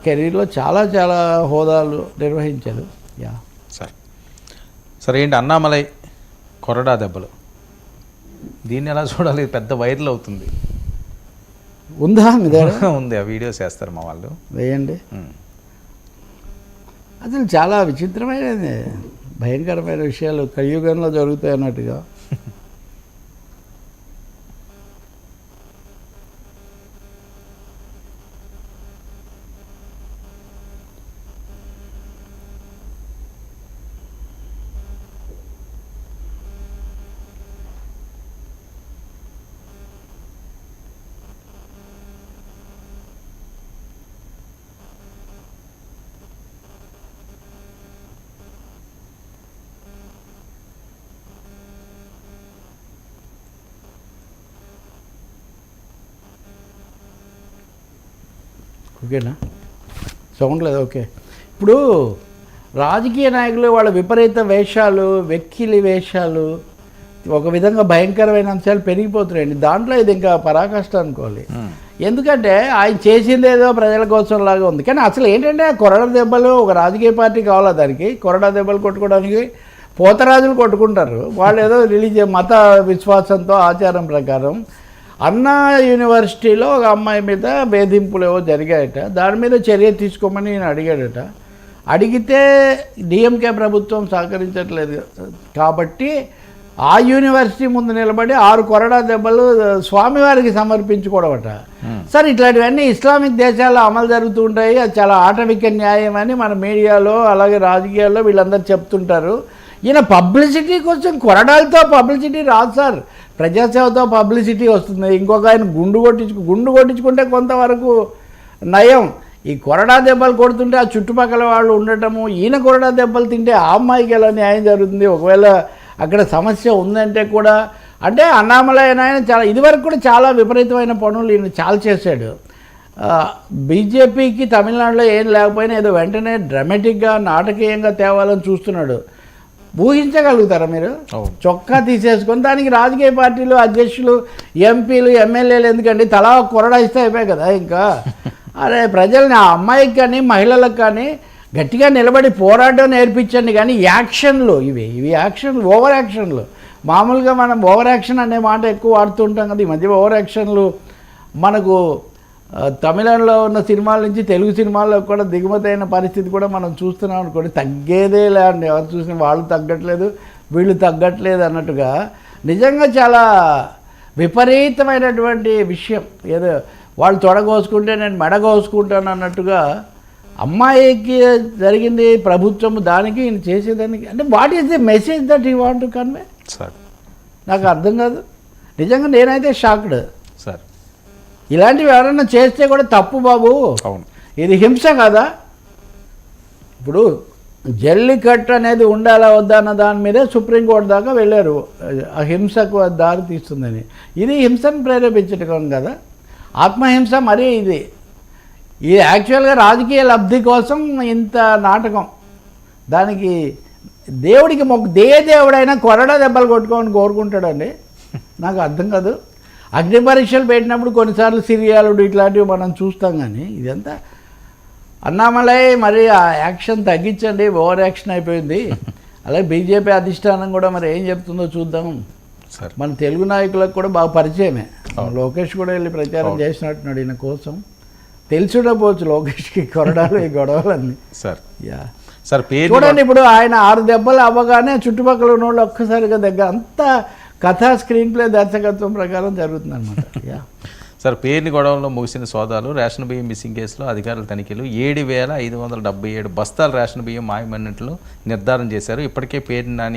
కెరీర్లో చాలా చాలా హోదాలు నిర్వహించారు. యా సార్ సరే ఏంటి అన్నామలై కొరడా దెబ్బలు దీన్ని ఎలా చూడాలి? పెద్ద వైరల్ అవుతుంది. ఉందా మీ దగ్గర? ఉంది, ఆ వీడియోస్ వేస్తారు మా వాళ్ళు. వేయండి. అసలు చాలా విచిత్రమైనది, భయంకరమైన విషయాలు కలియుగంలో జరుగుతాయి అన్నట్టుగా. ఓకేనా? సౌండ్ లేదు. ఓకే. ఇప్పుడు రాజకీయ నాయకులు వాళ్ళ విపరీత వేషాలు, వెక్కిలి వేషాలు, ఒక విధంగా భయంకరమైన అంశాలు పెరిగిపోతున్నాయండి. దాంట్లో ఇది ఇంకా పరాకాష్ట అనుకోవాలి. ఎందుకంటే ఆయన చేసింది ఏదో ప్రజల కోసం లాగా ఉంది. కానీ అసలు ఏంటంటే కొరడా దెబ్బలు ఒక రాజకీయ పార్టీ కావాలా? దానికి కొరడా దెబ్బలు కొట్టుకోవడానికి పోతరాజులు కొట్టుకుంటారు. వాళ్ళు ఏదో రిలీజియన్ మత విశ్వాసంతో ఆచారం ప్రకారం అన్నా యూనివర్సిటీలో ఒక అమ్మాయి మీద వేధింపులు ఏవో జరిగాయట. దాని మీద చర్య తీసుకోమని నేను అడిగాడట. అడిగితే డిఎంకే ప్రభుత్వం సహకరించట్లేదు కాబట్టి ఆ యూనివర్సిటీ ముందు నిలబడి 6 కొరడా దెబ్బలు స్వామివారికి సమర్పించుకోవడమట. సరే, ఇట్లాంటివన్నీ ఇస్లామిక్ దేశాల్లో అమలు జరుగుతూ ఉంటాయి. అది చాలా ఆటవిక న్యాయం అని మన మీడియాలో అలాగే రాజకీయాల్లో వీళ్ళందరూ చెప్తుంటారు. ఈయన పబ్లిసిటీ కోసం కొరడాలతో పబ్లిసిటీ రాదు సార్, ప్రజాసేవతో పబ్లిసిటీ వస్తుంది. ఇంకొక ఆయన గుండు కొట్టించుకుంటే కొంతవరకు నయం. ఈ కొరడా దెబ్బలు కొడుతుంటే ఆ చుట్టుపక్కల వాళ్ళు ఉండటము, ఈయన కొరడా దెబ్బలు తింటే ఆ అమ్మాయికి ఎలా న్యాయం జరుగుతుంది? ఒకవేళ అక్కడ సమస్య ఉందంటే కూడా, అంటే అన్నామలై ఆయన చాలా ఇదివరకు కూడా చాలా విపరీతమైన పనులు ఈయన చాలా చేశాడు. బీజేపీకి తమిళనాడులో ఏం లేకపోయినా ఏదో వెంటనే డ్రామాటిక్గా నాటకీయంగా తేవాలని చూస్తున్నాడు. ఊహించగలుగుతారా మీరు? చొక్కా తీసేసుకొని దానికి రాజకీయ పార్టీలు అధ్యక్షులు, ఎంపీలు, ఎమ్మెల్యేలు ఎందుకండి? తలా కొరడా ఇస్తే అయిపోయాయి కదా. ఇంకా అరే ప్రజల్ని, ఆ అమ్మాయికి కానీ మహిళలకు కానీ గట్టిగా నిలబడి పోరాటం నేర్పించండి. కానీ యాక్షన్లు ఇవి యాక్షన్లు, ఓవర్ యాక్షన్లు. మామూలుగా మనం ఓవర్ యాక్షన్ అనే మాట ఎక్కువ వాడుతుంటాం కదా. ఈ మధ్య ఓవర్ యాక్షన్లు మనకు తమిళంలో ఉన్న సినిమాల నుంచి తెలుగు సినిమాల్లో కూడా దిగుమతి అయిన పరిస్థితి కూడా మనం చూస్తున్నాం అనుకోండి. తగ్గేదే లేదండి. ఎవరు చూసిన వాళ్ళు తగ్గట్లేదు, వీళ్ళు తగ్గట్లేదు అన్నట్టుగా నిజంగా చాలా విపరీతమైనటువంటి విషయం. ఏదో వాళ్ళు తొడగోసుకుంటే నేను మెడగోసుకుంటాను అన్నట్టుగా అమ్మాయికి జరిగింది ప్రభుత్వం, దానికి ఈయన చేసేదానికి. అంటే what is the message that you want to convey? Sir నాకు అర్థం కాదు నిజంగా. నేనైతే షాక్డ్ సార్. ఇలాంటివి ఎవరైనా చేస్తే కూడా తప్పు బాబు. అవును, ఇది హింస కదా. ఇప్పుడు జల్లికట్టు అనేది ఉండాలా వద్దా అన్న దాని మీదే సుప్రీంకోర్టు దాకా వెళ్ళారు. ఆ హింసకు దారి తీస్తుందని. ఇది హింసను ప్రేరేపించడం కదా, ఆత్మహింస. మరీ ఇది యాక్చువల్గా రాజకీయ లబ్ధి కోసం ఇంత నాటకం. దానికి దేవుడికి దేవుడైనా కొరడా దెబ్బలు కొట్టుకోమని కోరుకుంటాడండి. నాకు అర్థం కాదు. అగ్ని పరీక్షలు పెట్టినప్పుడు కొన్నిసార్లు సిరియాలుడు ఇట్లాంటివి మనం చూస్తాం. కానీ ఇదంతా అన్నామలై మరి ఆ యాక్షన్ తగ్గించండి, ఓవర్ యాక్షన్ అయిపోయింది. అలాగే బీజేపీ అధిష్టానం కూడా మరి ఏం చెప్తుందో చూద్దాం. మన తెలుగు నాయకులకు కూడా బాగా పరిచయమే. లోకేష్ కూడా వెళ్ళి ప్రచారం చేసినట్టున్నాడు ఈయన కోసం. తెలిసిపోవచ్చు లోకేష్కి కొరడాలు, ఈ గొడవలన్నీ. సార్ యా సార్ చూడండి, ఇప్పుడు ఆయన 6 దెబ్బలు అవ్వగానే చుట్టుపక్కల ఉన్న వాళ్ళు ఒక్కసారిగా దగ్గర అంతా కథా స్క్రీన్ ప్లే దర్శకత్వం ప్రకారం జరుగుతుంది అనమాట. యా సార్, పేర్ని గొడవల్లో ముగిసిన సోదాలు, రేషన్ బియ్యం మిస్సింగ్ కేసులో అధికారుల తనిఖీలు 7,577 బస్తాల రేషన్ బియ్యం మాయమైనట్లు నిర్ధారణ చేశారు. ఇప్పటికే పేర్ని నాని